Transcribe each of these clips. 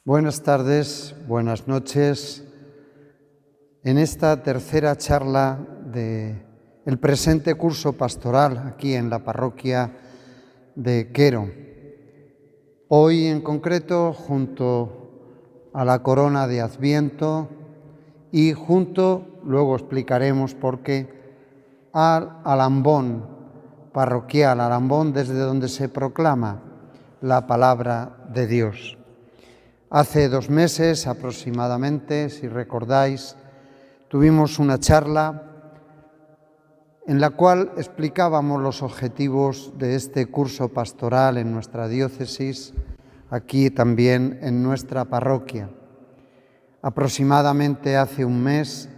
Buenas tardes, buenas noches. En esta tercera charla del presente curso pastoral aquí en la parroquia de Quero. Hoy en concreto, junto a la corona de Adviento y junto, luego explicaremos por qué, al alambón parroquial, alambón desde donde se proclama la palabra de Dios. Hace 2 meses aproximadamente, si recordáis, tuvimos una charla en la cual explicábamos los objetivos de este curso pastoral en nuestra diócesis, aquí también en nuestra parroquia. Aproximadamente hace 1 mes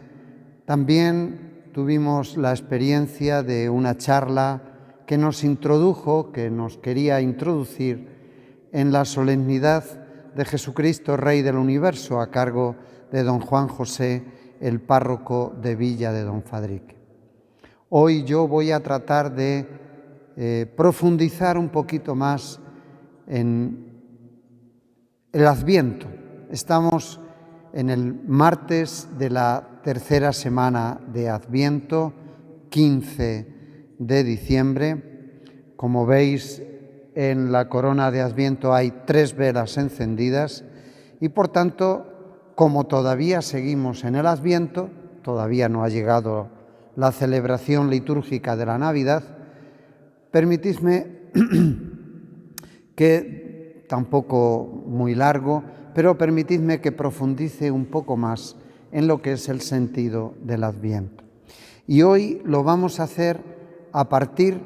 también tuvimos la experiencia de una charla que nos introdujo, que nos quería introducir en la solemnidad de Jesucristo, Rey del Universo, a cargo de don Juan José, el párroco de Villa de Don Fadrique. Hoy yo voy a tratar de profundizar un poquito más en el Adviento. Estamos en el martes de la tercera semana de Adviento, 15 de diciembre. Como veis, en la corona de Adviento hay 3 velas encendidas y, por tanto, como todavía seguimos en el Adviento, todavía no ha llegado la celebración litúrgica de la Navidad, permitidme que, tampoco muy largo, pero permitidme que profundice un poco más en lo que es el sentido del Adviento. Y hoy lo vamos a hacer a partir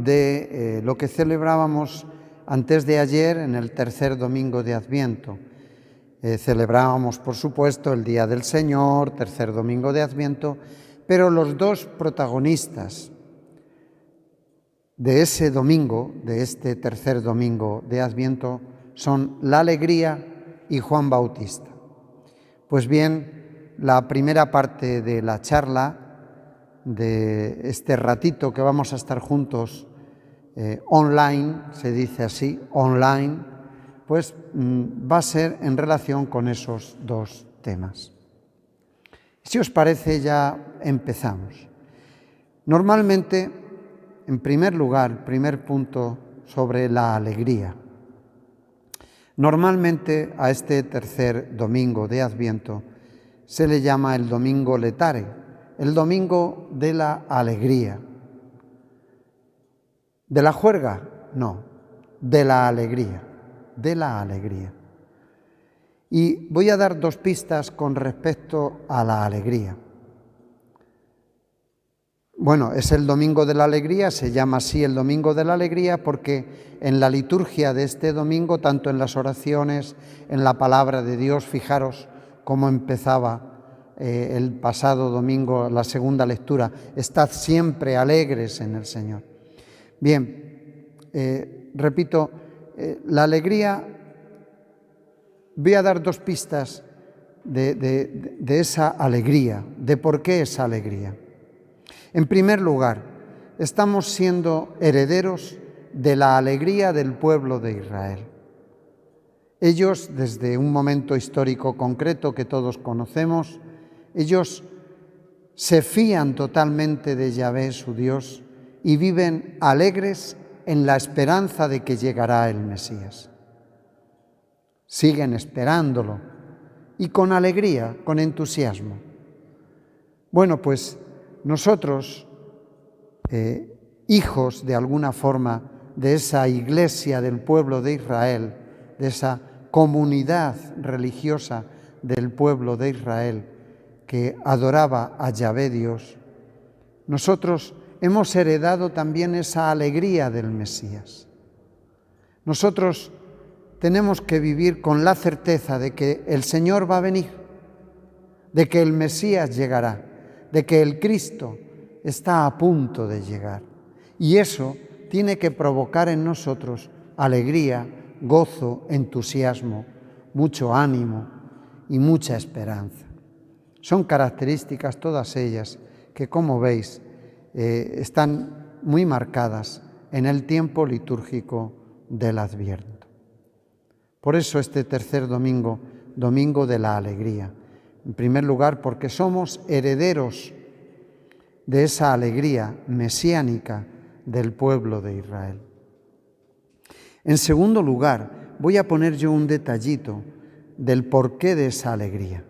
de lo que celebrábamos antes de ayer en el tercer domingo de Adviento. Celebrábamos, por supuesto, el Día del Señor, tercer domingo de Adviento, pero los 2 protagonistas de ese domingo, de este tercer domingo de Adviento, son la alegría y Juan Bautista. Pues bien, la primera parte de la charla, de este ratito que vamos a estar juntos online, se dice así, online, pues va a ser en relación con esos 2 temas. Si os parece, ya empezamos. Normalmente, en primer lugar, primer punto sobre la alegría. Normalmente a este tercer domingo de Adviento se le llama el Domingo Letare, el domingo de la alegría. ¿De la juerga? No, de la alegría, de la alegría. Y voy a dar 2 pistas con respecto a la alegría. Bueno, es el Domingo de la Alegría, se llama así el Domingo de la Alegría porque en la liturgia de este domingo, tanto en las oraciones, en la palabra de Dios, fijaros cómo empezaba el pasado domingo la segunda lectura, estad siempre alegres en el Señor. Bien, repito, la alegría, voy a dar 2 pistas de esa alegría, de por qué esa alegría. En primer lugar, estamos siendo herederos de la alegría del pueblo de Israel. Ellos, desde un momento histórico concreto que todos conocemos, ellos se fían totalmente de Yahvé, su Dios, y viven alegres en la esperanza de que llegará el Mesías. Siguen esperándolo y con alegría, con entusiasmo. Bueno, pues nosotros, hijos de alguna forma de esa iglesia del pueblo de Israel, de esa comunidad religiosa del pueblo de Israel que adoraba a Yahvé Dios, nosotros hemos heredado también esa alegría del Mesías. Nosotros tenemos que vivir con la certeza de que el Señor va a venir, de que el Mesías llegará, de que el Cristo está a punto de llegar. Y eso tiene que provocar en nosotros alegría, gozo, entusiasmo, mucho ánimo y mucha esperanza. Son características todas ellas que, como veis, están muy marcadas en el tiempo litúrgico del Adviento. Por eso este tercer domingo, domingo de la alegría. En primer lugar, porque somos herederos de esa alegría mesiánica del pueblo de Israel. En segundo lugar, voy a poner yo un detallito del porqué de esa alegría.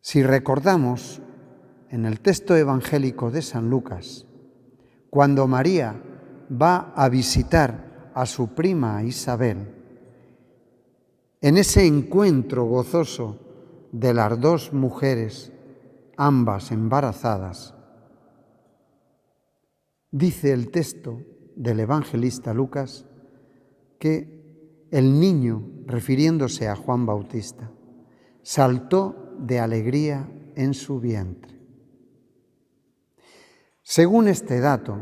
Si recordamos, en el texto evangélico de San Lucas, cuando María va a visitar a su prima Isabel, en ese encuentro gozoso de las dos mujeres, ambas embarazadas, dice el texto del evangelista Lucas que el niño, refiriéndose a Juan Bautista, saltó de alegría en su vientre. Según este dato,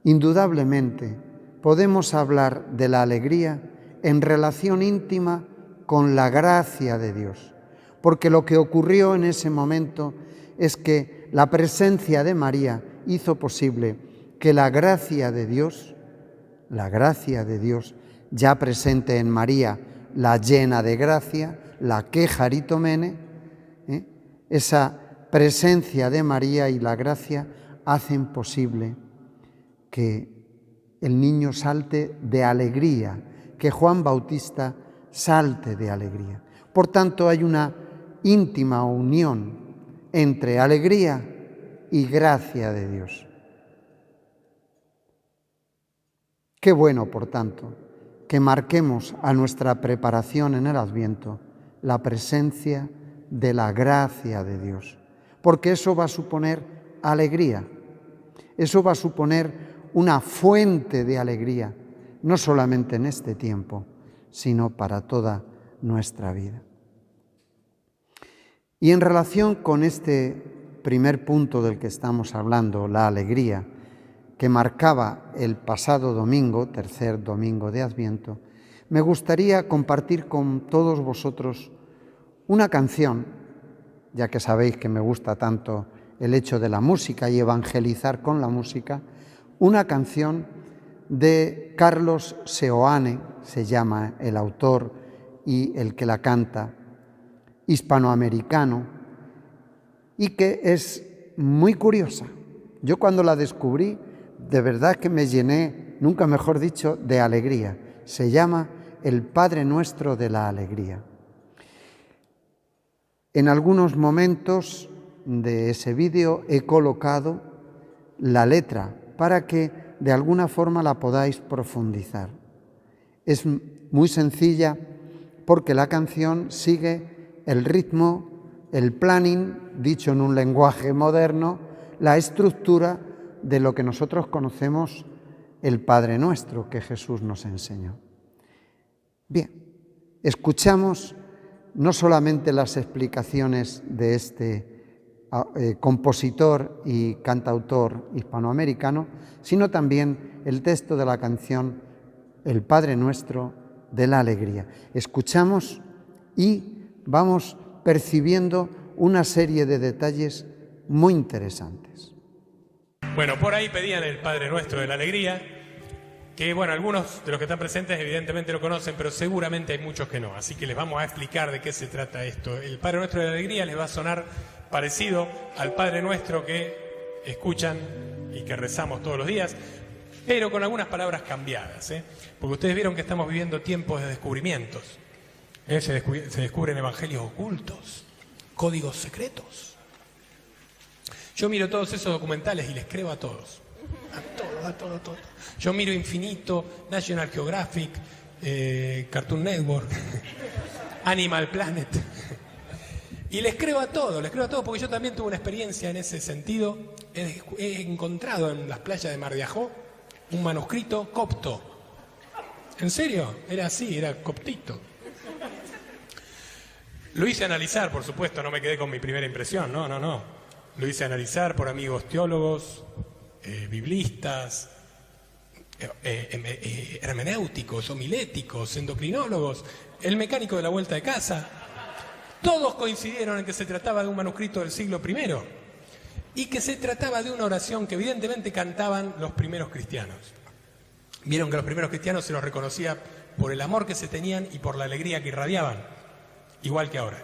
indudablemente podemos hablar de la alegría en relación íntima con la gracia de Dios, porque lo que ocurrió en ese momento es que la presencia de María hizo posible que la gracia de Dios, ya presente en María, la llena de gracia, la que charitomene, esa presencia de María y la gracia hacen posible que el niño salte de alegría, que Juan Bautista salte de alegría. Por tanto, hay una íntima unión entre alegría y gracia de Dios. Qué bueno, por tanto, que marquemos a nuestra preparación en el Adviento la presencia de la gracia de Dios, porque eso va a suponer alegría, eso va a suponer una fuente de alegría, no solamente en este tiempo, sino para toda nuestra vida. Y en relación con este primer punto del que estamos hablando, la alegría, que marcaba el pasado domingo, tercer domingo de Adviento, me gustaría compartir con todos vosotros una canción, ya que sabéis que me gusta tanto el hecho de la música y evangelizar con la música, una canción de Carlos Seoane, se llama el autor y el que la canta, hispanoamericano, y que es muy curiosa. Yo cuando la descubrí, de verdad que me llené, nunca mejor dicho, de alegría. Se llama El Padre Nuestro de la Alegría. En algunos momentos de ese vídeo he colocado la letra para que de alguna forma la podáis profundizar. Es muy sencilla porque la canción sigue el ritmo, el planning, dicho en un lenguaje moderno, la estructura de lo que nosotros conocemos el Padre Nuestro que Jesús nos enseñó. Bien, escuchamos no solamente las explicaciones de este compositor y cantautor hispanoamericano, sino también el texto de la canción El Padre Nuestro de la Alegría. Escuchamos y vamos percibiendo una serie de detalles muy interesantes. Bueno, por ahí pedían el Padre Nuestro de la Alegría, que bueno, algunos de los que están presentes evidentemente lo conocen, pero seguramente hay muchos que no, así que les vamos a explicar de qué se trata esto. El Padre Nuestro de la Alegría les va a sonar parecido al Padre Nuestro que escuchan y que rezamos todos los días, pero con algunas palabras cambiadas, porque ustedes vieron que estamos viviendo tiempos de descubrimientos, se descubren evangelios ocultos, códigos secretos. Yo miro todos esos documentales y les creo a todos. A todos. Yo miro Infinito, National Geographic, Cartoon Network, Animal Planet. Y les creo a todos porque yo también tuve una experiencia en ese sentido. He encontrado en las playas de Mar de Ajó un manuscrito copto. ¿En serio? Era así, era coptito. Lo hice analizar, por supuesto, no me quedé con mi primera impresión, no. Lo hice analizar por amigos teólogos, biblistas, hermenéuticos, homiléticos, endocrinólogos, el mecánico de la vuelta de casa. Todos coincidieron en que se trataba de un manuscrito del siglo I y que se trataba de una oración que evidentemente cantaban los primeros cristianos. Vieron que los primeros cristianos se los reconocía por el amor que se tenían y por la alegría que irradiaban, igual que ahora.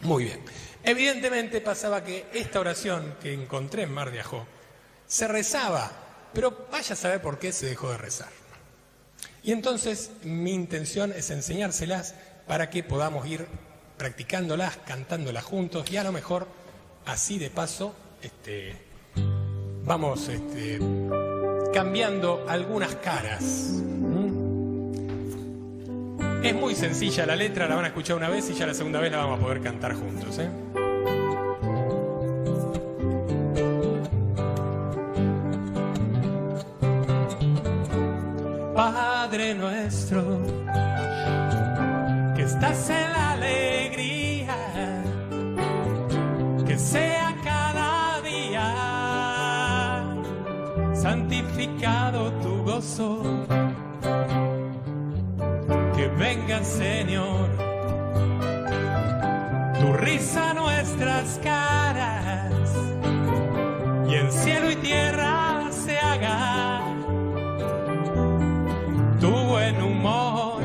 Muy bien. Evidentemente pasaba que esta oración que encontré en Mar de Ajó se rezaba, pero vaya a saber por qué se dejó de rezar. Y entonces mi intención es enseñárselas para que podamos ir practicándolas, cantándolas juntos y a lo mejor así de paso vamos cambiando algunas caras. Es muy sencilla la letra, la van a escuchar una vez y ya la segunda vez la vamos a poder cantar juntos, ¿eh? Padre nuestro, que estás en la alegría, que sea cada día santificado tu gozo. Que venga, Señor, tu risa a nuestras caras y en cielo y tierra se haga tu buen humor.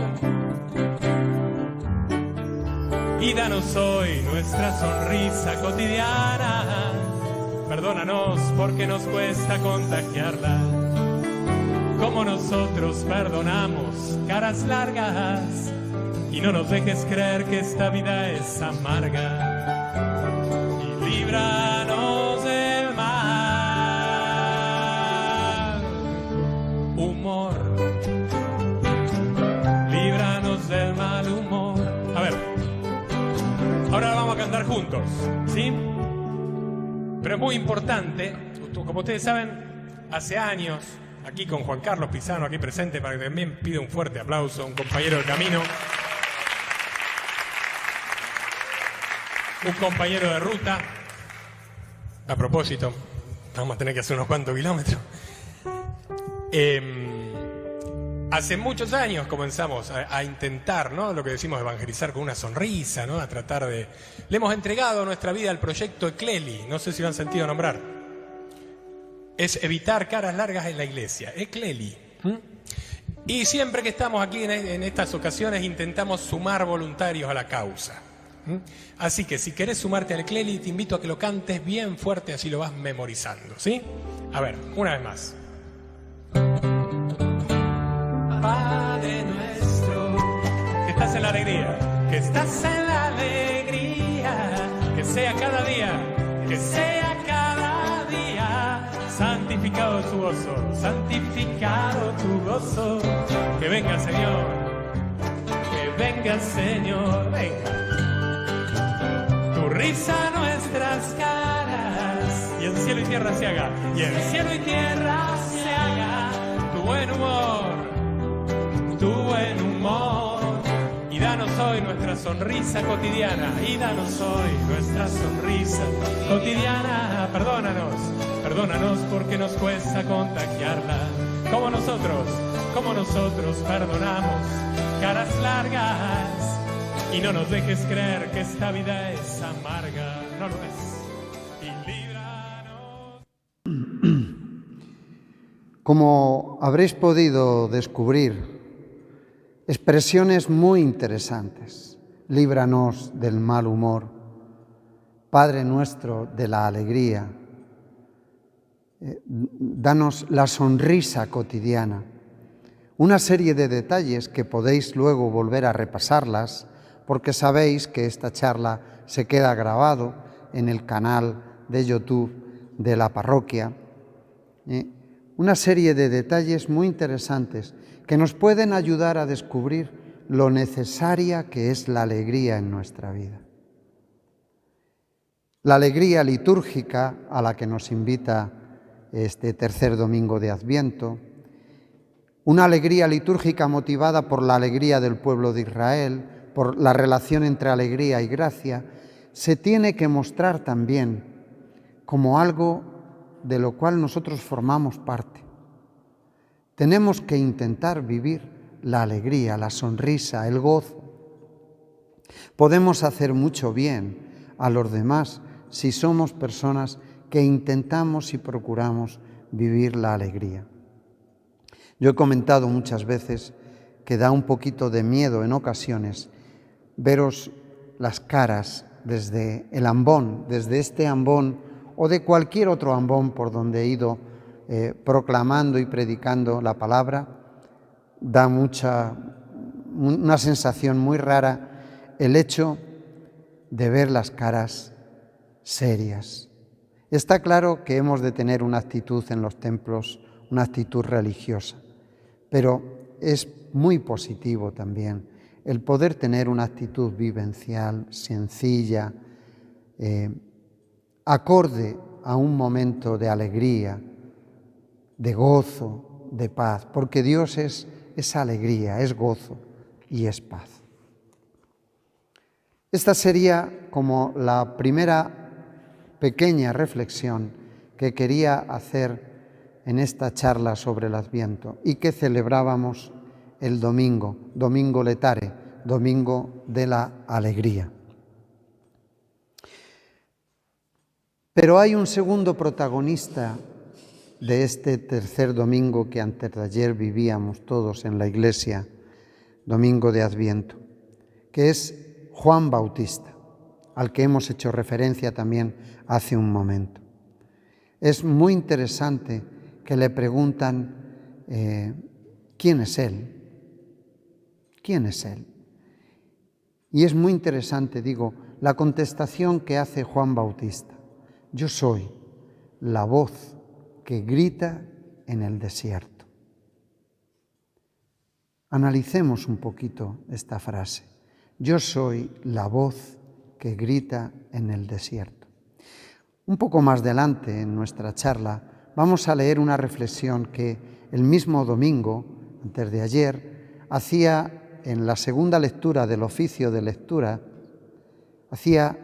Y danos hoy nuestra sonrisa cotidiana. Perdónanos porque nos cuesta contagiarla, como nosotros perdonamos caras largas, y no nos dejes creer que esta vida es amarga, y líbranos del mal humor, líbranos del mal humor. A ver, ahora vamos a cantar juntos, ¿sí? Pero es muy importante, como ustedes saben, hace años, aquí con Juan Carlos Pisano, aquí presente, para que también pida un fuerte aplauso, un compañero de camino, un compañero de ruta. A propósito, vamos a tener que hacer unos cuantos kilómetros. Hace muchos años comenzamos a intentar, ¿no?, lo que decimos, evangelizar con una sonrisa, ¿no?, a tratar de... Le hemos entregado nuestra vida al proyecto Ecleli, no sé si lo han sentido nombrar. Es evitar caras largas en la iglesia, Ecleli. Y siempre que estamos aquí en estas ocasiones intentamos sumar voluntarios a la causa. Así que si querés sumarte al Ecleli, te invito a que lo cantes bien fuerte, así lo vas memorizando, ¿sí? A ver, una vez más. Padre nuestro, que estás en la alegría, que estás en la alegría, que sea cada día, que sea cada día, santificado tu gozo, santificado tu gozo. Que venga, Señor, que venga, Señor, venga. Tu risa a nuestras caras, y en cielo y tierra se haga, y en cielo y tierra se haga tu buen humor, tu buen humor. Y danos hoy nuestra sonrisa cotidiana, y danos hoy nuestra sonrisa cotidiana. Perdónanos porque nos cuesta contagiarla, como nosotros perdonamos caras largas, y no nos dejes creer que esta vida es amarga, no lo es. Y líbranos. Como habréis podido descubrir, expresiones muy interesantes. Líbranos del mal humor, Padre nuestro de la alegría, danos la sonrisa cotidiana. Una serie de detalles que podéis luego volver a repasarlas, porque sabéis que esta charla se queda grabado en el canal de YouTube de la parroquia. Una serie de detalles muy interesantes que nos pueden ayudar a descubrir lo necesaria que es la alegría en nuestra vida. La alegría litúrgica a la que nos invita este tercer domingo de Adviento, una alegría litúrgica motivada por la alegría del pueblo de Israel, por la relación entre alegría y gracia, se tiene que mostrar también como algo de lo cual nosotros formamos parte. Tenemos que intentar vivir la alegría, la sonrisa, el gozo. Podemos hacer mucho bien a los demás si somos personas que intentamos y procuramos vivir la alegría. Yo he comentado muchas veces que da un poquito de miedo en ocasiones veros las caras desde el ambón, desde este ambón o de cualquier otro ambón por donde he ido proclamando y predicando la palabra. Da una sensación muy rara el hecho de ver las caras serias. Está claro que hemos de tener una actitud en los templos, una actitud religiosa, pero es muy positivo también el poder tener una actitud vivencial, sencilla, acorde a un momento de alegría, de gozo, de paz, porque Dios es alegría, es gozo y es paz. Esta sería como la primera pequeña reflexión que quería hacer en esta charla sobre el Adviento y que celebrábamos el domingo, Domingo Letare, Domingo de la Alegría. Pero hay un segundo protagonista de este tercer domingo que antes de ayer vivíamos todos en la iglesia, Domingo de Adviento, que es Juan Bautista, al que hemos hecho referencia también hace un momento. Es muy interesante que le preguntan ¿quién es él? ¿Quién es él? Y es muy interesante, digo, la contestación que hace Juan Bautista. Yo soy la voz que grita en el desierto. Analicemos un poquito esta frase. Yo soy la voz que grita en el desierto. Un poco más adelante en nuestra charla vamos a leer una reflexión que el mismo domingo, antes de ayer, hacía en la segunda lectura del oficio de lectura, hacía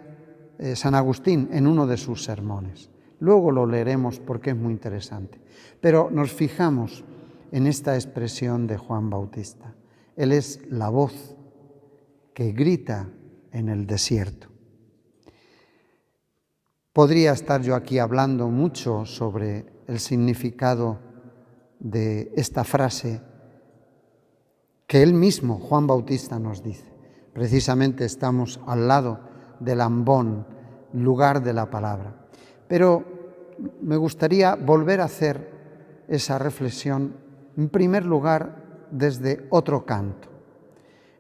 San Agustín en uno de sus sermones. Luego lo leeremos porque es muy interesante. Pero nos fijamos en esta expresión de Juan Bautista. Él es la voz que grita en el desierto. Podría estar yo aquí hablando mucho sobre el significado de esta frase que él mismo, Juan Bautista, nos dice. Precisamente estamos al lado del ambón, lugar de la palabra. Pero me gustaría volver a hacer esa reflexión, en primer lugar, desde otro canto.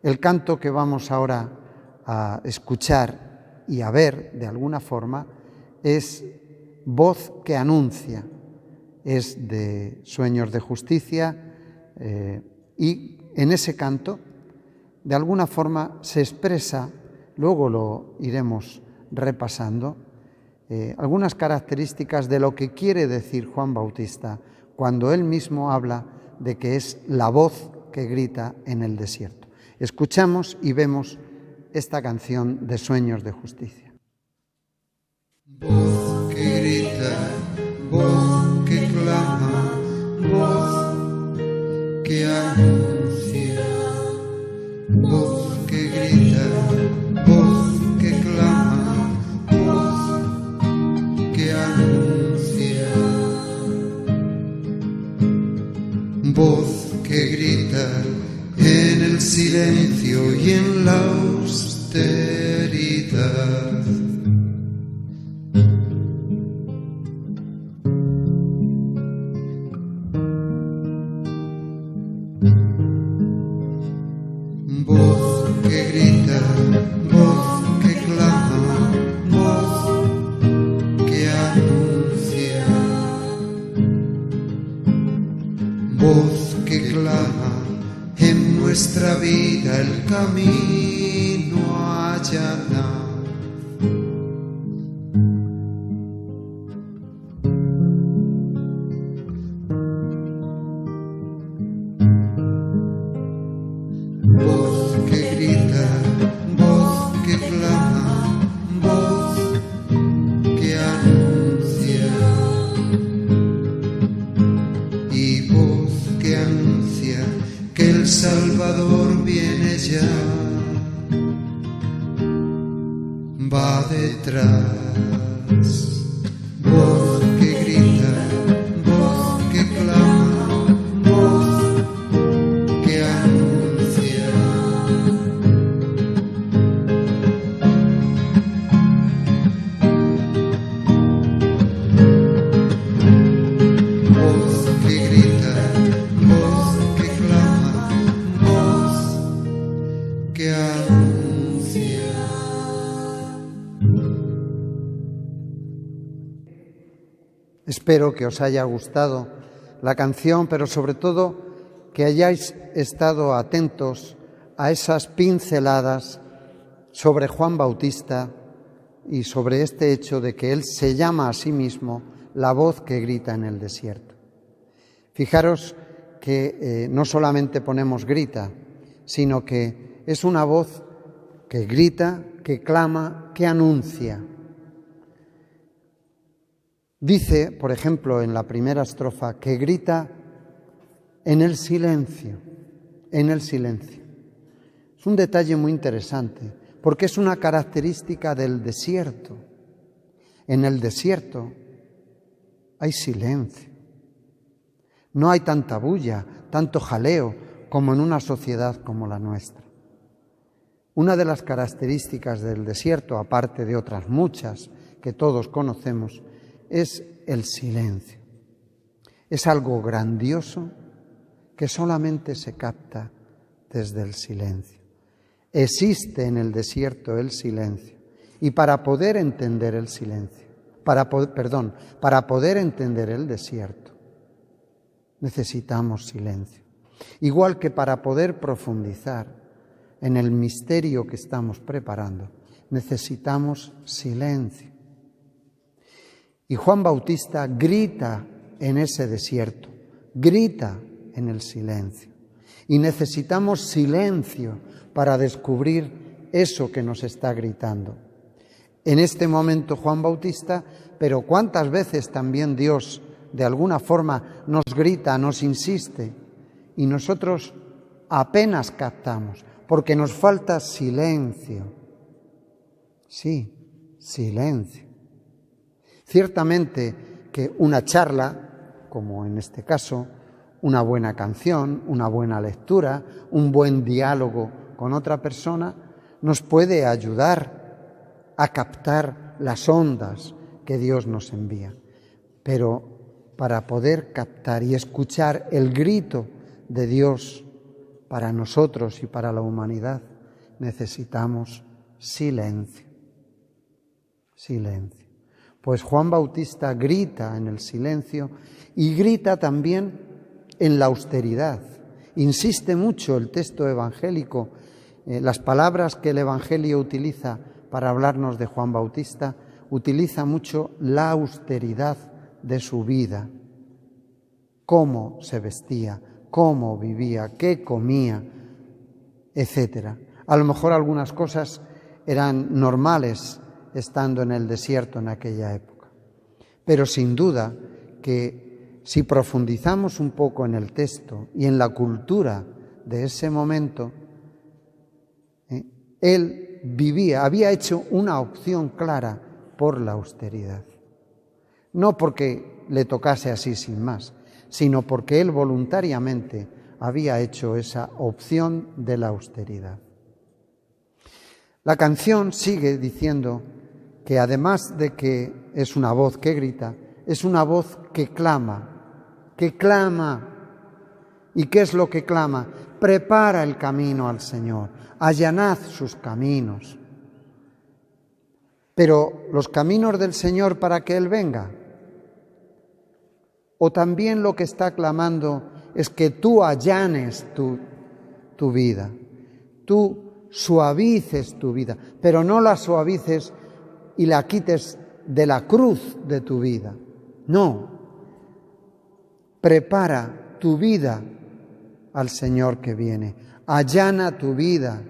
El canto que vamos ahora a escuchar y a ver de alguna forma es Voz que anuncia. Es de Sueños de Justicia y en ese canto, de alguna forma, se expresa, luego lo iremos repasando, algunas características de lo que quiere decir Juan Bautista cuando él mismo habla de que es la voz que grita en el desierto. Escuchamos y vemos esta canción de Sueños de Justicia. Voz que grita, voz que clama, voz que anuncia, voz que grita, voz que clama, voz que anuncia, voz que grita en el silencio y en la austeridad. Voz que grita, voz que clama, voz que anuncia, voz que clama en nuestra vida el camino allanar. Voz que grita, voz que clama, voz que anuncia, y voz que anuncia que el Salvador viene ya, va detrás. Voz que grita, voz que clama, voz voz que grita, voz que clama, voz que anuncia. Espero que os haya gustado la canción, pero sobre todo que hayáis estado atentos a esas pinceladas sobre Juan Bautista y sobre este hecho de que él se llama a sí mismo la voz que grita en el desierto. Fijaros que no solamente ponemos grita, sino que es una voz que grita, que clama, que anuncia. Dice, por ejemplo, en la primera estrofa, que grita en el silencio, en el silencio. Es un detalle muy interesante, porque es una característica del desierto. En el desierto hay silencio. No hay tanta bulla, tanto jaleo como en una sociedad como la nuestra. Una de las características del desierto, aparte de otras muchas que todos conocemos, es el silencio. Es algo grandioso que solamente se capta desde el silencio. Existe en el desierto el silencio. Y para poder entender el silencio, para poder entender el desierto, necesitamos silencio. Igual que para poder profundizar en el misterio que estamos preparando, necesitamos silencio. Y Juan Bautista grita en ese desierto, grita en el silencio. Y necesitamos silencio para descubrir eso que nos está gritando. En este momento Juan Bautista, pero cuántas veces también Dios de alguna forma nos grita, nos insiste, y nosotros apenas captamos, porque nos falta silencio. Sí, silencio. Ciertamente que una charla, como en este caso, una buena canción, una buena lectura, un buen diálogo con otra persona, nos puede ayudar a captar las ondas que Dios nos envía. Pero para poder captar y escuchar el grito de Dios para nosotros y para la humanidad, necesitamos silencio. Silencio. Pues Juan Bautista grita en el silencio y grita también en la austeridad. Insiste mucho el texto evangélico, las palabras que el Evangelio utiliza para hablarnos de Juan Bautista, utiliza mucho la austeridad de su vida. Cómo se vestía, cómo vivía, qué comía, etc. A lo mejor algunas cosas eran normales estando en el desierto en aquella época. Pero sin duda que si profundizamos un poco en el texto y en la cultura de ese momento, él había hecho una opción clara por la austeridad. No porque le tocase así sin más, sino porque él voluntariamente había hecho esa opción de la austeridad. La canción sigue diciendo que además de que es una voz que grita, es una voz que clama, que clama. ¿Y qué es lo que clama? Prepara el camino al Señor, allanad sus caminos. Pero los caminos del Señor para que Él venga. O también lo que está clamando es que tú allanes tu vida, tú suavices tu vida, pero no la suavices y la quites de la cruz de tu vida. No, prepara tu vida al Señor que viene, allana tu vida,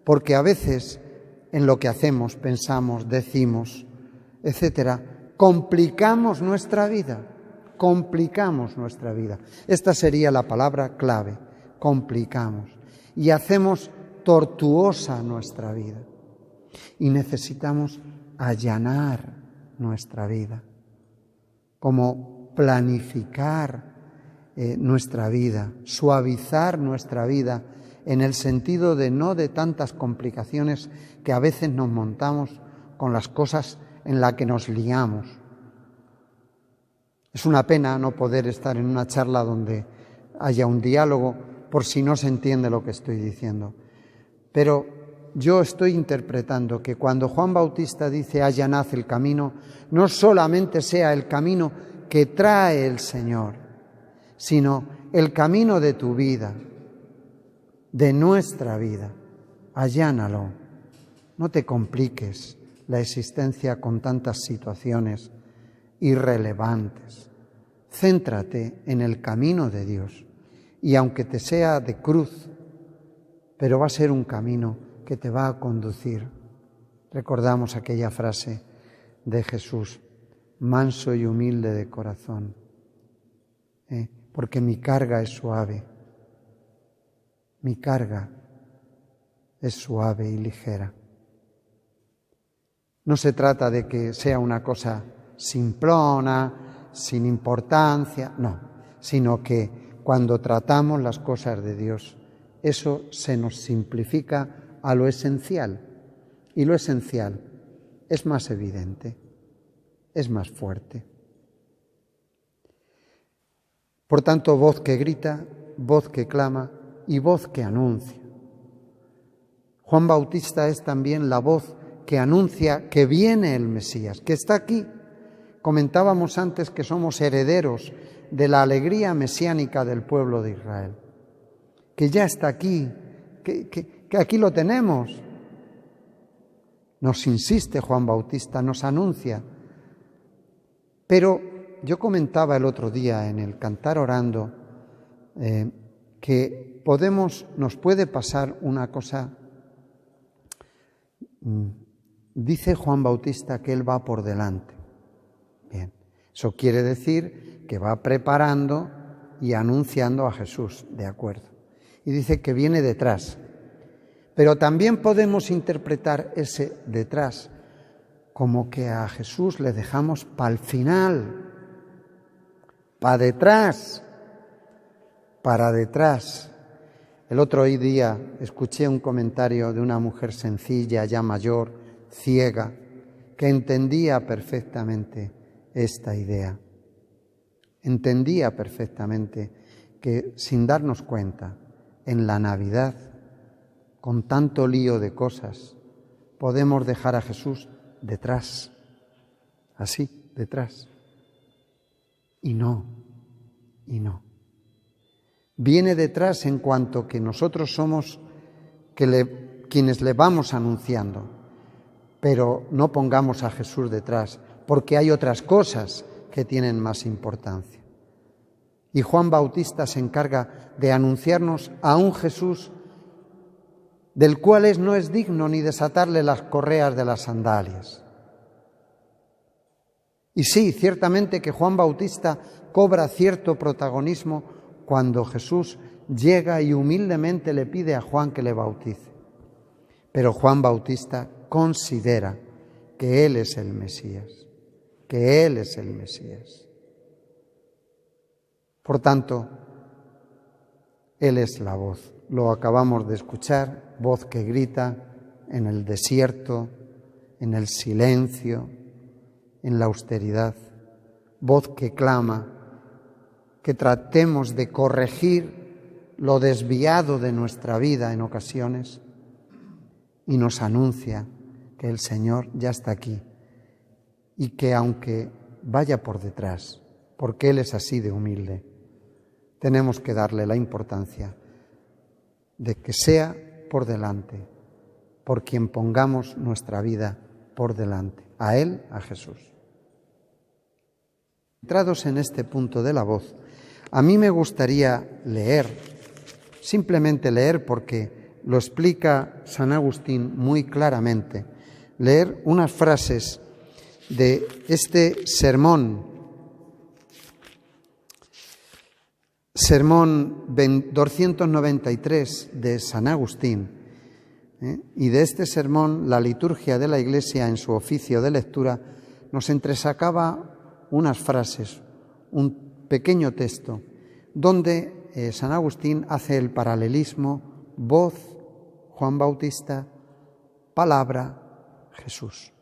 porque a veces en lo que hacemos, pensamos, decimos, etcétera, complicamos nuestra vida. Esta sería la palabra clave, complicamos, y hacemos tortuosa nuestra vida. Y necesitamos allanar nuestra vida, como planificar nuestra vida, suavizar nuestra vida, en el sentido de no de tantas complicaciones que a veces nos montamos con las cosas en las que nos liamos. Es una pena no poder estar en una charla donde haya un diálogo por si no se entiende lo que estoy diciendo. Pero yo estoy interpretando que cuando Juan Bautista dice allanad el camino, no solamente sea el camino que trae el Señor, sino el camino de tu vida, de nuestra vida. Allánalo. No te compliques la existencia con tantas situaciones irrelevantes. Céntrate en el camino de Dios. Y aunque te sea de cruz, pero va a ser un camino que te va a conducir. Recordamos aquella frase de Jesús, manso y humilde de corazón, porque mi carga es suave. Mi carga es suave y ligera. No se trata de que sea una cosa simplona, sin importancia, no, sino que cuando tratamos las cosas de Dios, eso se nos simplifica a lo esencial, y lo esencial es más evidente, es más fuerte. Por tanto, voz que grita, voz que clama y voz que anuncia. Juan Bautista es también la voz que anuncia que viene el Mesías, que está aquí. Comentábamos antes que somos herederos de la alegría mesiánica del pueblo de Israel, que ya está aquí, que aquí lo tenemos. Nos insiste Juan Bautista, nos anuncia. Pero yo comentaba el otro día en el Cantar Orando que nos puede pasar una cosa. Dice Juan Bautista que él va por delante. Bien, eso quiere decir que va preparando y anunciando a Jesús, de acuerdo. Y dice que viene detrás. Pero también podemos interpretar ese detrás como que a Jesús le dejamos para el final, para detrás. El otro día escuché un comentario de una mujer sencilla, ya mayor, ciega, que entendía perfectamente esta idea. Entendía perfectamente que sin darnos cuenta, en la Navidad, con tanto lío de cosas, podemos dejar a Jesús detrás, así, detrás. Y no. Viene detrás en cuanto que nosotros somos quienes le vamos anunciando, pero no pongamos a Jesús detrás, porque hay otras cosas que tienen más importancia. Y Juan Bautista se encarga de anunciarnos a un Jesús del cual no es digno ni desatarle las correas de las sandalias. Y sí, ciertamente que Juan Bautista cobra cierto protagonismo cuando Jesús llega y humildemente le pide a Juan que le bautice. Pero Juan Bautista considera que Él es el Mesías, que Él es el Mesías. Por tanto, Él es la voz. Lo acabamos de escuchar, voz que grita en el desierto, en el silencio, en la austeridad, voz que clama, que tratemos de corregir lo desviado de nuestra vida en ocasiones y nos anuncia que el Señor ya está aquí y que aunque vaya por detrás, porque Él es así de humilde, tenemos que darle la importancia de que sea por delante, por quien pongamos nuestra vida por delante, a Él, a Jesús. Entrados en este punto de la voz, a mí me gustaría leer, simplemente leer porque lo explica San Agustín muy claramente, leer unas frases de este sermón 293 de San Agustín, y de este sermón la liturgia de la Iglesia en su oficio de lectura nos entresacaba unas frases, un pequeño texto, donde San Agustín hace el paralelismo voz, Juan Bautista, palabra, Jesús.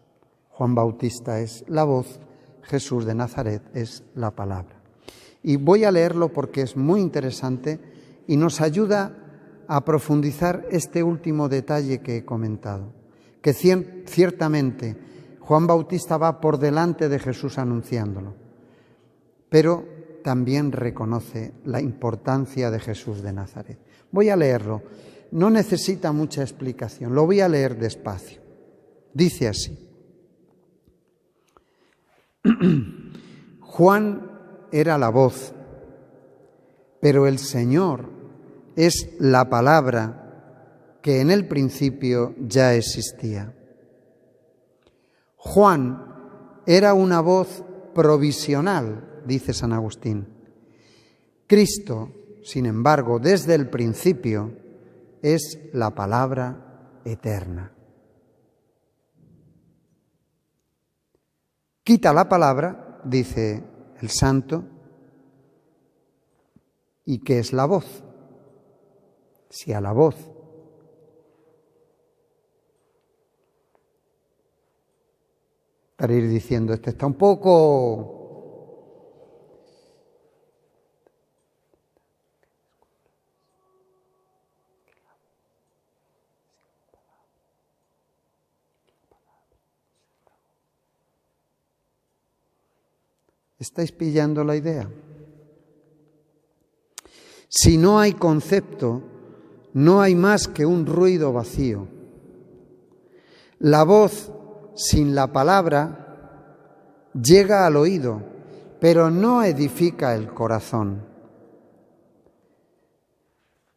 Juan Bautista es la voz, Jesús de Nazaret es la palabra. Y voy a leerlo porque es muy interesante y nos ayuda a profundizar este último detalle que he comentado, que ciertamente Juan Bautista va por delante de Jesús anunciándolo, pero también reconoce la importancia de Jesús de Nazaret. Voy a leerlo, no necesita mucha explicación, lo voy a leer despacio. Dice así: Juan era la voz, pero el Señor es la palabra que en el principio ya existía. Juan era una voz provisional, dice San Agustín. Cristo, sin embargo, desde el principio es la palabra eterna. Quita la palabra, dice el santo, ¿y qué es la voz? Si a la voz para ir diciendo, este está un poco... ¿Estáis pillando la idea? Si no hay concepto, no hay más que un ruido vacío. La voz sin la palabra llega al oído, pero no edifica el corazón.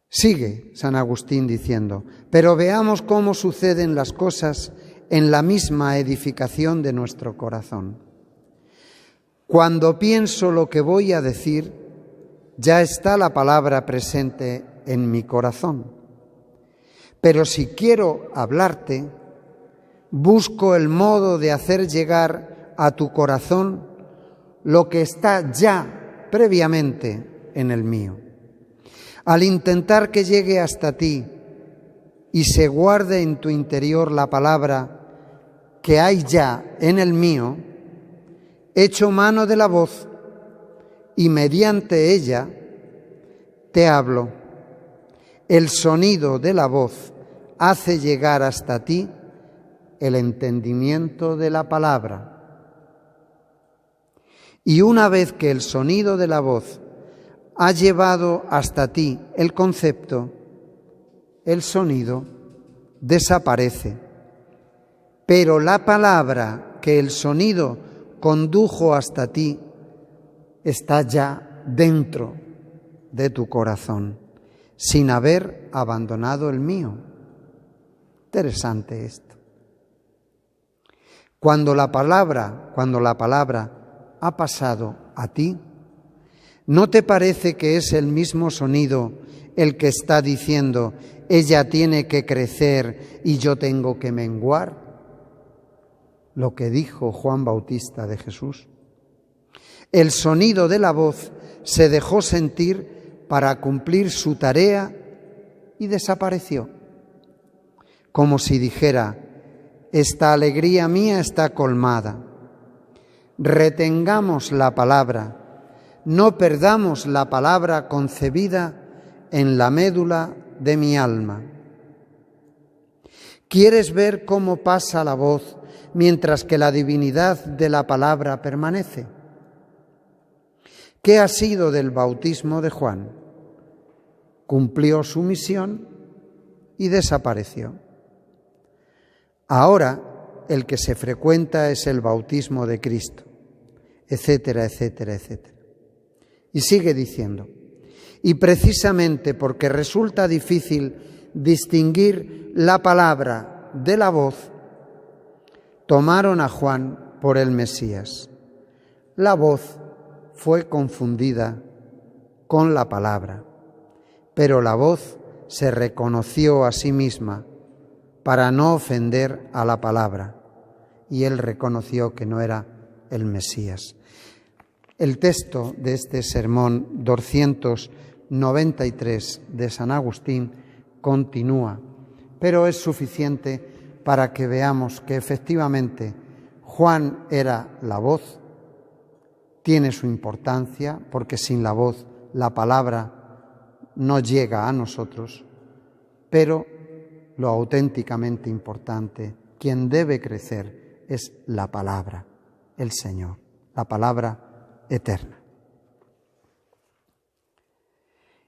Sigue San Agustín diciendo, pero veamos cómo suceden las cosas en la misma edificación de nuestro corazón. Cuando pienso lo que voy a decir, ya está la palabra presente en mi corazón. Pero si quiero hablarte, busco el modo de hacer llegar a tu corazón lo que está ya previamente en el mío. Al intentar que llegue hasta ti y se guarde en tu interior la palabra que hay ya en el mío, echo mano de la voz y mediante ella te hablo. El sonido de la voz hace llegar hasta ti el entendimiento de la palabra. Y una vez que el sonido de la voz ha llevado hasta ti el concepto, el sonido desaparece. Pero la palabra que el sonido condujo hasta ti está ya dentro de tu corazón, sin haber abandonado el mío. Interesante esto. Cuando la palabra ha pasado a ti, ¿no te parece que es el mismo sonido el que está diciendo, ella tiene que crecer y yo tengo que menguar? Lo que dijo Juan Bautista de Jesús. El sonido de la voz se dejó sentir para cumplir su tarea y desapareció. Como si dijera, esta alegría mía está colmada. Retengamos la palabra, no perdamos la palabra concebida en la médula de mi alma. ¿Quieres ver cómo pasa la voz mientras que la divinidad de la palabra permanece? ¿Qué ha sido del bautismo de Juan? Cumplió su misión y desapareció. Ahora el que se frecuenta es el bautismo de Cristo, etcétera, etcétera, etcétera. Y sigue diciendo, y precisamente porque resulta difícil distinguir la palabra de la voz, tomaron a Juan por el Mesías. La voz fue confundida con la palabra, pero la voz se reconoció a sí misma para no ofender a la palabra, y él reconoció que no era el Mesías. El texto de este sermón 293 de San Agustín continúa, pero es suficiente para que veamos que efectivamente Juan era la voz, tiene su importancia, porque sin la voz la palabra no llega a nosotros, pero lo auténticamente importante, quien debe crecer, es la palabra, el Señor, la palabra eterna.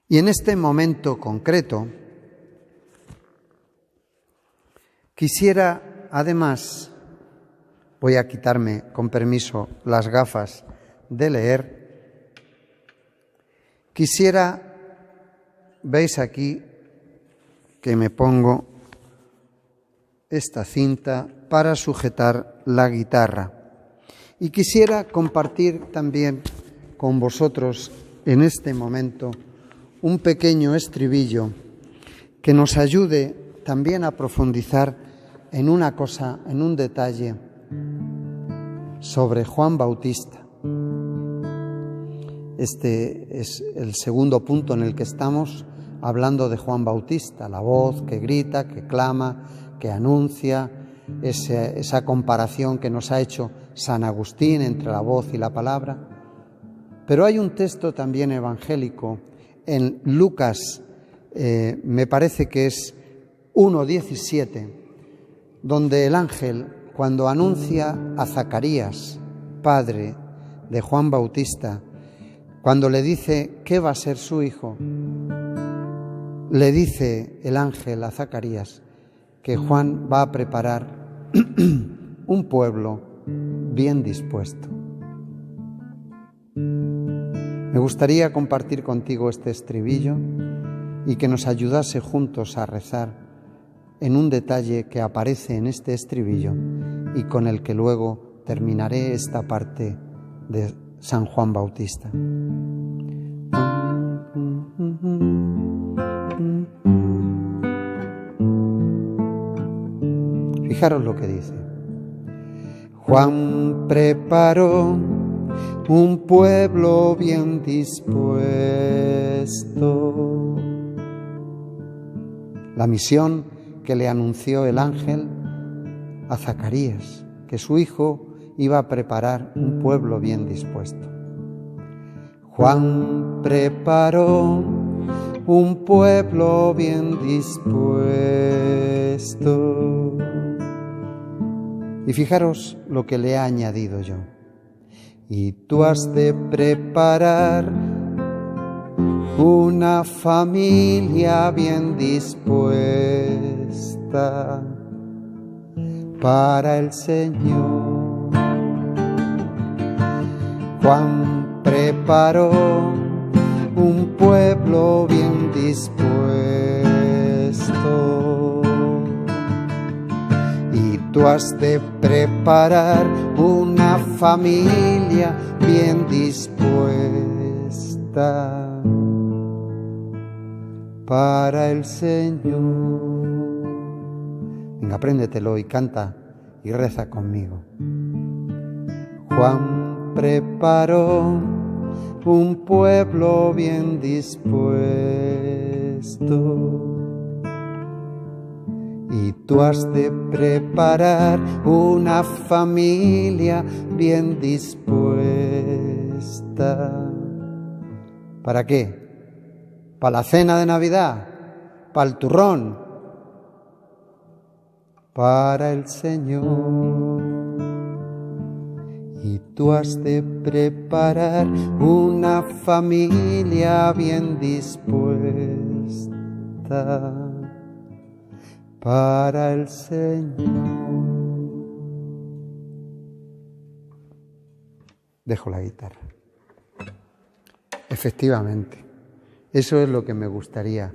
Y en este momento concreto, quisiera, además, voy a quitarme, con permiso, las gafas de leer. Quisiera, veis aquí que me pongo esta cinta para sujetar la guitarra. Y quisiera compartir también con vosotros en este momento un pequeño estribillo que nos ayude también a profundizar en una cosa, en un detalle sobre Juan Bautista. Este es el segundo punto en el que estamos hablando de Juan Bautista, la voz que grita, que clama, que anuncia, esa comparación que nos ha hecho San Agustín entre la voz y la palabra. Pero hay un texto también evangélico en Lucas, me parece que es 1:17, donde el ángel, cuando anuncia a Zacarías, padre de Juan Bautista, cuando le dice qué va a ser su hijo, le dice el ángel a Zacarías que Juan va a preparar un pueblo bien dispuesto. Me gustaría compartir contigo este estribillo y que nos ayudase juntos a rezar en un detalle que aparece en este estribillo y con el que luego terminaré esta parte de San Juan Bautista. Fijaros lo que dice. Juan preparó un pueblo bien dispuesto. La misión que le anunció el ángel a Zacarías, que su hijo iba a preparar un pueblo bien dispuesto. Juan preparó un pueblo bien dispuesto. Y fijaros lo que le he añadido yo. Y tú has de preparar una familia bien dispuesta para el Señor. Juan preparó un pueblo bien dispuesto. Y tú has de preparar una familia bien dispuesta para el Señor. Venga, apréndetelo y canta y reza conmigo. Juan preparó un pueblo bien dispuesto. Y tú has de preparar una familia bien dispuesta. ¿Para qué? ¿Para la cena de Navidad? ¿Para el turrón? Para el Señor. Y tú has de preparar una familia bien dispuesta para el Señor. Dejo la guitarra. Efectivamente, eso es lo que me gustaría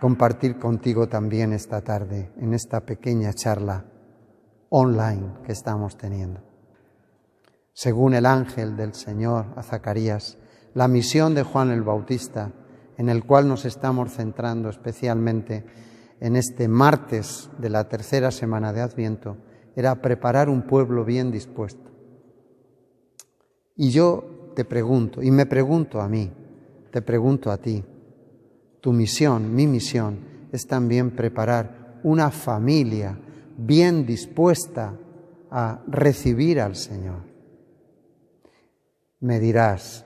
compartir contigo también esta tarde, en esta pequeña charla online que estamos teniendo. Según el ángel del Señor a Zacarías, la misión de Juan el Bautista, en el cual nos estamos centrando especialmente en este martes de la tercera semana de Adviento, era preparar un pueblo bien dispuesto. Y yo te pregunto, y me pregunto a mí, te pregunto a ti, tu misión, mi misión, es también preparar una familia bien dispuesta a recibir al Señor. Me dirás,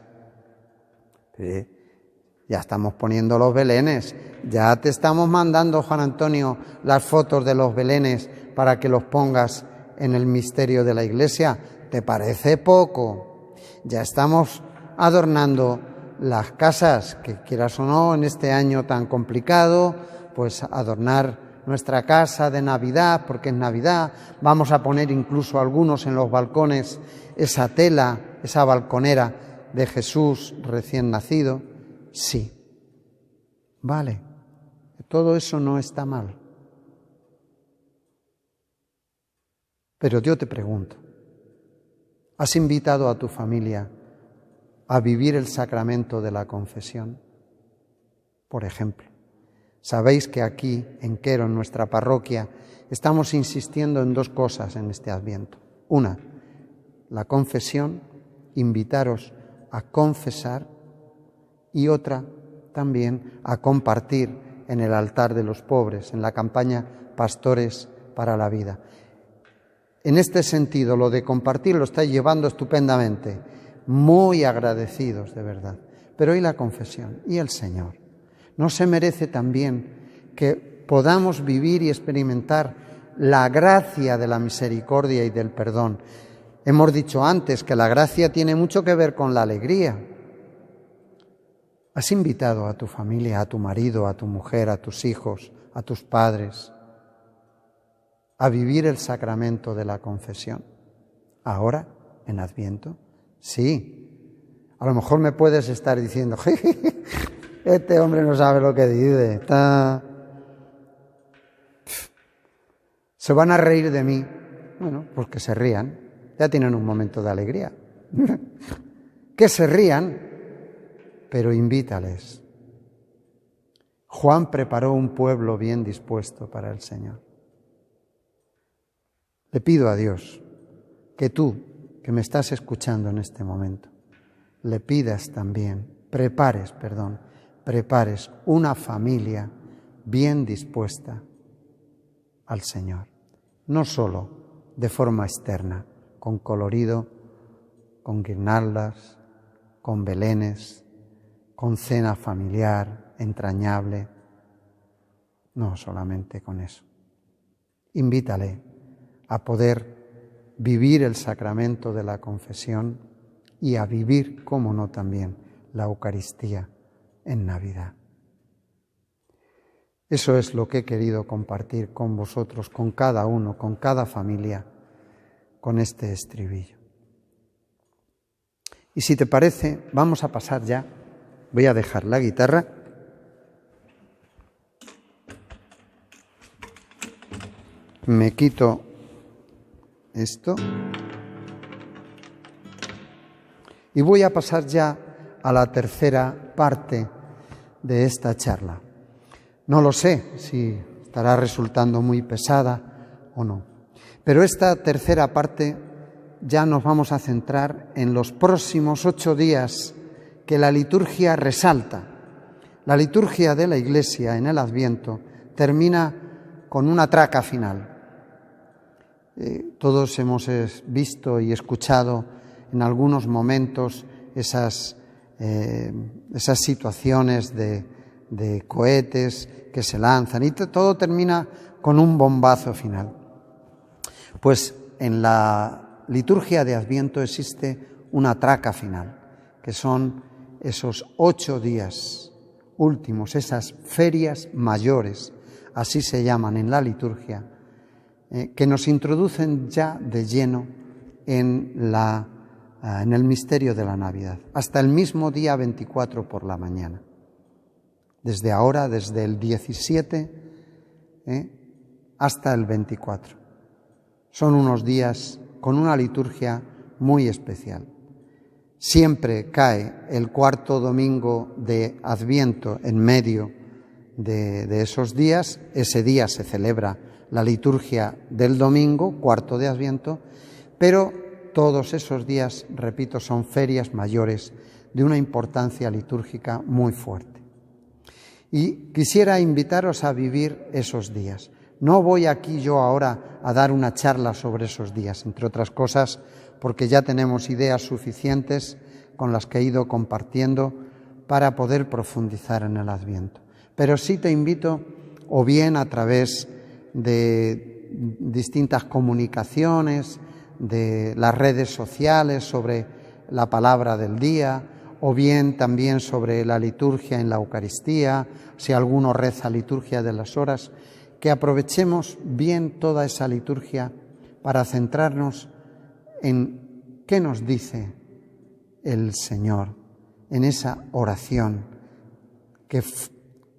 ya estamos poniendo los belenes, ya te estamos mandando, Juan Antonio, las fotos de los belenes para que los pongas en el misterio de la Iglesia. ¿Te parece poco? Ya estamos adornando las casas, que quieras o no, en este año tan complicado, pues adornar nuestra casa de Navidad, porque es Navidad. Vamos a poner incluso algunos en los balcones esa tela, esa balconera de Jesús recién nacido. Sí, vale, todo eso no está mal. Pero yo te pregunto, ¿has invitado a tu familia a vivir el sacramento de la confesión? Por ejemplo, sabéis que aquí, en Quero, en nuestra parroquia, estamos insistiendo en dos cosas en este Adviento. Una, la confesión, invitaros a confesar, y otra también a compartir en el altar de los pobres, en la campaña Pastores para la Vida. En este sentido, lo de compartir lo estáis llevando estupendamente, muy agradecidos de verdad. Pero ¿y la confesión? ¿Y el Señor? ¿No se merece también que podamos vivir y experimentar la gracia de la misericordia y del perdón? Hemos dicho antes que la gracia tiene mucho que ver con la alegría. ¿Has invitado a tu familia, a tu marido, a tu mujer, a tus hijos, a tus padres, a vivir el sacramento de la confesión? ¿Ahora, en Adviento? Sí. A lo mejor me puedes estar diciendo, este hombre no sabe lo que dice, se van a reír de mí. Bueno, pues que se rían, ya tienen un momento de alegría. Que se rían, pero invítales. Juan preparó un pueblo bien dispuesto para el Señor. Le pido a Dios que tú, que me estás escuchando en este momento, le pidas también, prepares una familia bien dispuesta al Señor. No solo de forma externa, con colorido, con guirnaldas, con belenes, con cena familiar, entrañable. No solamente con eso. Invítale a poder vivir el sacramento de la confesión y a vivir, cómo no también, la Eucaristía en Navidad. Eso es lo que he querido compartir con vosotros, con cada uno, con cada familia, con este estribillo. Y si te parece, vamos a pasar ya. Voy a dejar la guitarra. Me quito esto. Y voy a pasar ya a la tercera parte de esta charla. No lo sé si estará resultando muy pesada o no. Pero esta tercera parte ya nos vamos a centrar en los próximos 8 días que la liturgia resalta. La liturgia de la Iglesia en el Adviento termina con una traca final. Todos hemos visto y escuchado en algunos momentos esas situaciones de cohetes que se lanzan y todo termina con un bombazo final. Pues en la liturgia de Adviento existe una traca final, que son esos 8 días últimos, esas ferias mayores, así se llaman en la liturgia, que nos introducen ya de lleno en el misterio de la Navidad, hasta el mismo día 24 por la mañana. Desde ahora, desde el 17 hasta el 24. Son unos días con una liturgia muy especial. Siempre cae el 4º domingo de Adviento en medio de esos días. Ese día se celebra la liturgia del domingo, 4 de Adviento, pero todos esos días, repito, son ferias mayores de una importancia litúrgica muy fuerte. Y quisiera invitaros a vivir esos días. No voy aquí yo ahora a dar una charla sobre esos días, entre otras cosas, porque ya tenemos ideas suficientes con las que he ido compartiendo para poder profundizar en el Adviento. Pero sí te invito, o bien a través de distintas comunicaciones, de las redes sociales sobre la palabra del día, o bien también sobre la liturgia en la Eucaristía, si alguno reza liturgia de las horas, que aprovechemos bien toda esa liturgia para centrarnos en qué nos dice el Señor, en esa oración que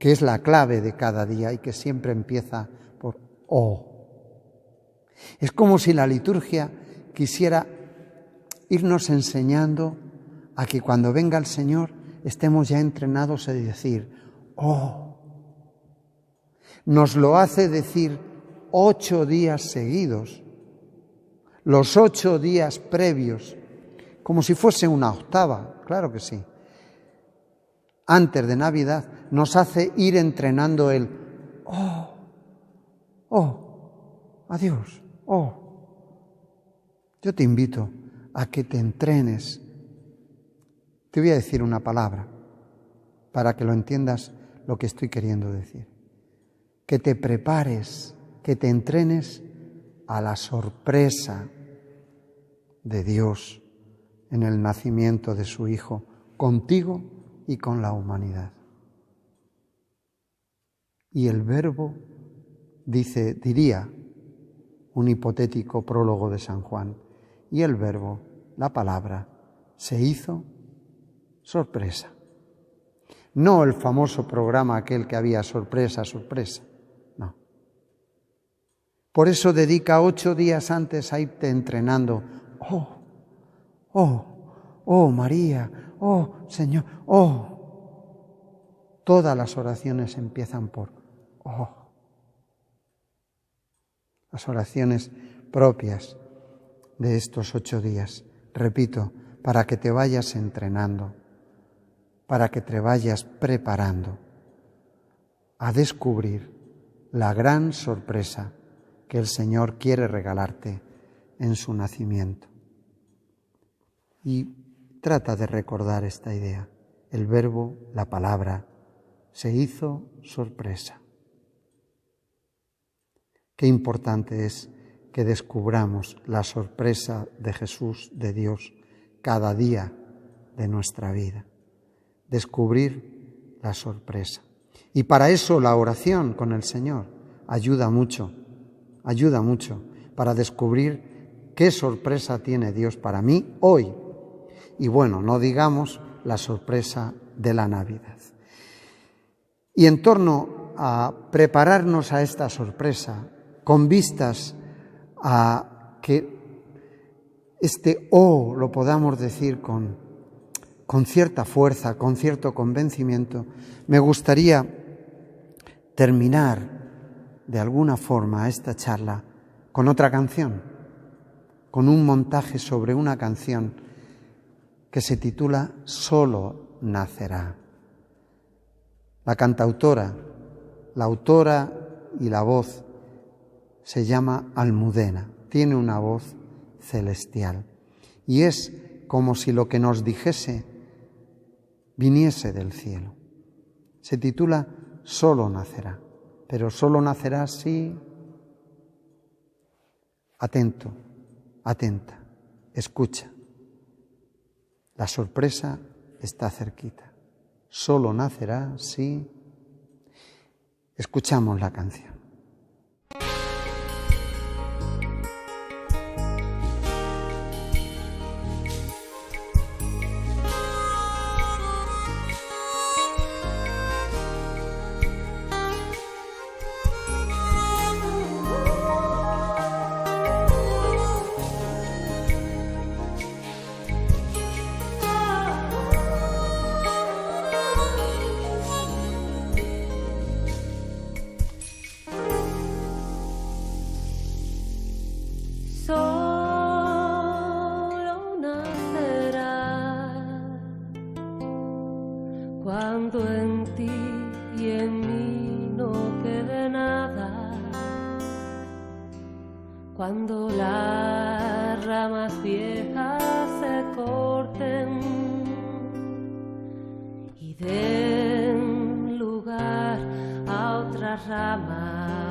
es la clave de cada día y que siempre empieza por «Oh». Es como si la liturgia quisiera irnos enseñando a que cuando venga el Señor estemos ya entrenados a decir «Oh». Nos lo hace decir 8 días seguidos, los 8 días previos, como si fuese una octava, claro que sí. Antes de Navidad nos hace ir entrenando el «Oh, oh, adiós, oh». Yo te invito a que te entrenes. Te voy a decir una palabra para que lo entiendas lo que estoy queriendo decir. Que te prepares, que te entrenes a la sorpresa de Dios en el nacimiento de su Hijo, contigo y con la humanidad. Y el Verbo diría un hipotético prólogo de San Juan, y el Verbo, la palabra, se hizo sorpresa. No el famoso programa aquel que había sorpresa, sorpresa, no. Por eso dedica 8 días antes a irte entrenando. Oh, oh, oh María, oh Señor, oh. Todas las oraciones empiezan por oh. Las oraciones propias de estos 8 días, repito, para que te vayas entrenando, para que te vayas preparando a descubrir la gran sorpresa que el Señor quiere regalarte en su nacimiento. Y trata de recordar esta idea. El Verbo, la palabra, se hizo sorpresa. Qué importante es que descubramos la sorpresa de Jesús, de Dios, cada día de nuestra vida. Descubrir la sorpresa. Y para eso la oración con el Señor ayuda mucho para descubrir qué sorpresa tiene Dios para mí hoy. Y bueno, no digamos la sorpresa de la Navidad. Y en torno a prepararnos a esta sorpresa, con vistas a que este «oh» lo podamos decir con cierta fuerza, con cierto convencimiento, me gustaría terminar de alguna forma esta charla con otra canción, con un montaje sobre una canción que se titula «Solo nacerá». La cantautora, la autora y la voz se llama Almudena, tiene una voz celestial y es como si lo que nos dijese viniese del cielo. Se titula «Solo nacerá», pero solo nacerá si... Atento, atenta, escucha. La sorpresa está cerquita. Solo nacerá si... Escuchamos la canción. Cuando en ti y en mí no quede nada, cuando las ramas viejas se corten las ramas.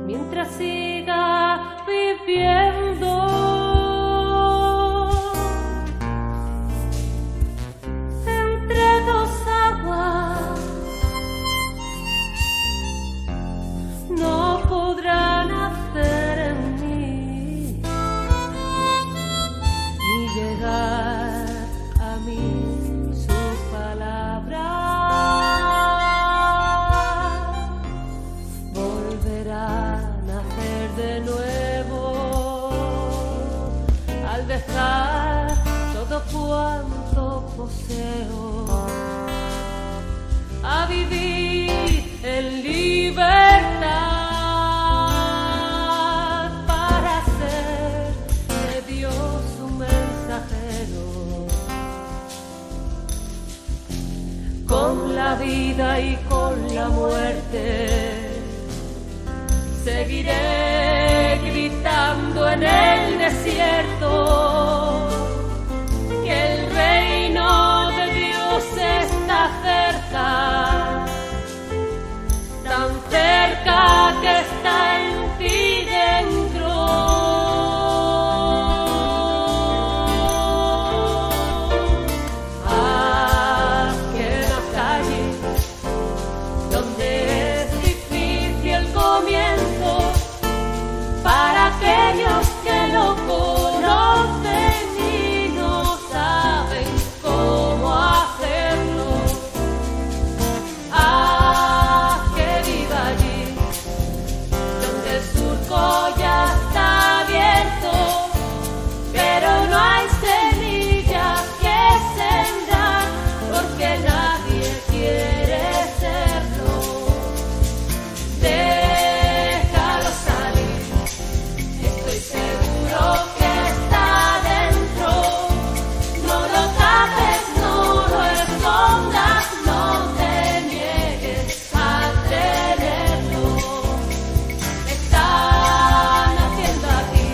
Mientras siga viviendo entre dos aguas, no podrán hacer en mí ni llegar a mí su palabra. Volverá a nacer de nuevo al dejar todo cuanto poseo, a vivir en libertad para ser de Dios un mensajero. Con la vida y con la muerte seguiré gritando en el desierto que el reino de Dios está cerca, tan cerca que está en ti dentro. Que nazca allí donde es difícil el comienzo, para aquellos que lo conocen y no saben cómo hacerlo. Que viva allí donde el surco ya está abierto, pero no hay semillas que sembrar porque nadie quiere serlo. Déjalo salir, estoy seguro que está dentro. No lo tapes, no lo escondas, no te niegues a tenerlo. Están haciendo aquí,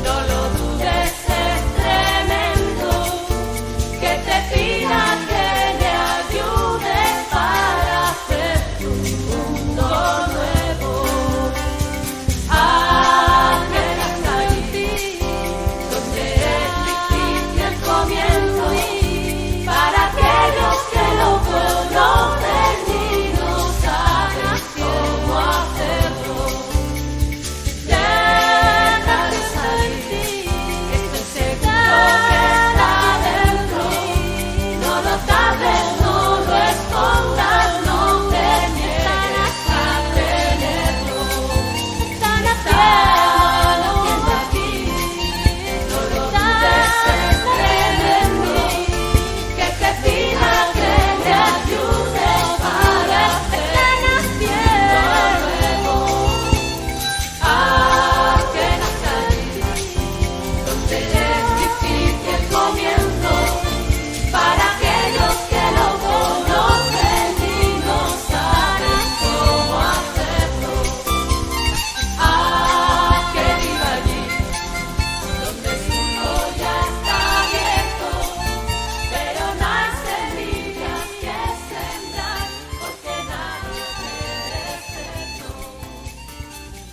no lo dudes, es tremendo que te pida que le ayudes para hacer un mundo nuevo. Que nazca allí donde es difícil el comienzo, para aquellos que lo conocen y no saben cómo hacerlo. Déjalo salir, estoy seguro que está dentro. No lo tapes, no lo escondas, no te niegues a tenerlo. Están haciendo aquí, no lo dudes, es tremendo que te pida que le ayudes para hacer nuevo. Que nazca allí donde es difícil el comienzo, para aquellos que lo conocen y no saben cómo hacerlo. Que viva allí donde el surco ya está abierto, pero no hay semillas que sembrar porque nadie quiere serlo.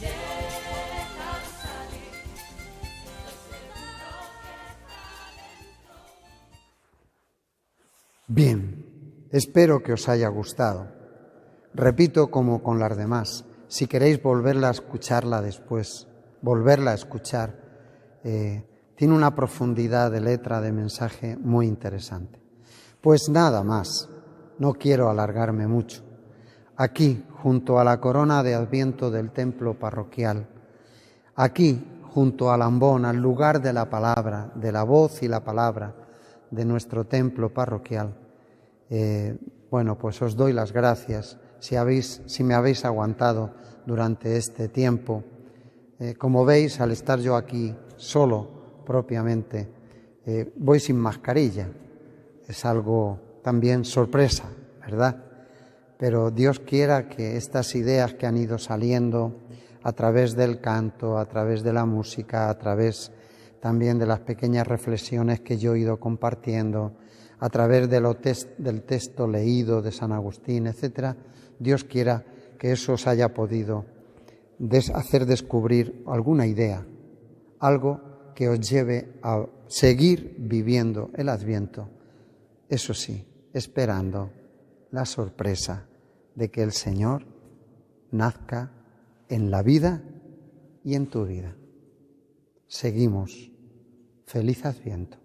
Déjalo salir, estoy seguro que está dentro. Bien, espero que os haya gustado. Repito, como con las demás, si queréis volverla a escucharla después, volverla a escuchar, tiene una profundidad de letra, de mensaje muy interesante. Pues nada más, no quiero alargarme mucho. Aquí, junto a la corona de Adviento del templo parroquial, aquí, junto al ambón, al lugar de la palabra, de la voz y la palabra de nuestro templo parroquial, pues os doy las gracias si me habéis aguantado durante este tiempo. Como veis, al estar yo aquí solo propiamente, voy sin mascarilla. Es algo también sorpresa, ¿verdad? Pero Dios quiera que estas ideas que han ido saliendo a través del canto, a través de la música, a través también de las pequeñas reflexiones que yo he ido compartiendo, a través del texto leído de San Agustín, etc., Dios quiera que eso os haya podido hacer descubrir alguna idea, algo que os lleve a seguir viviendo el Adviento, eso sí, esperando la sorpresa de que el Señor nazca en la vida y en tu vida. Seguimos. Feliz Adviento.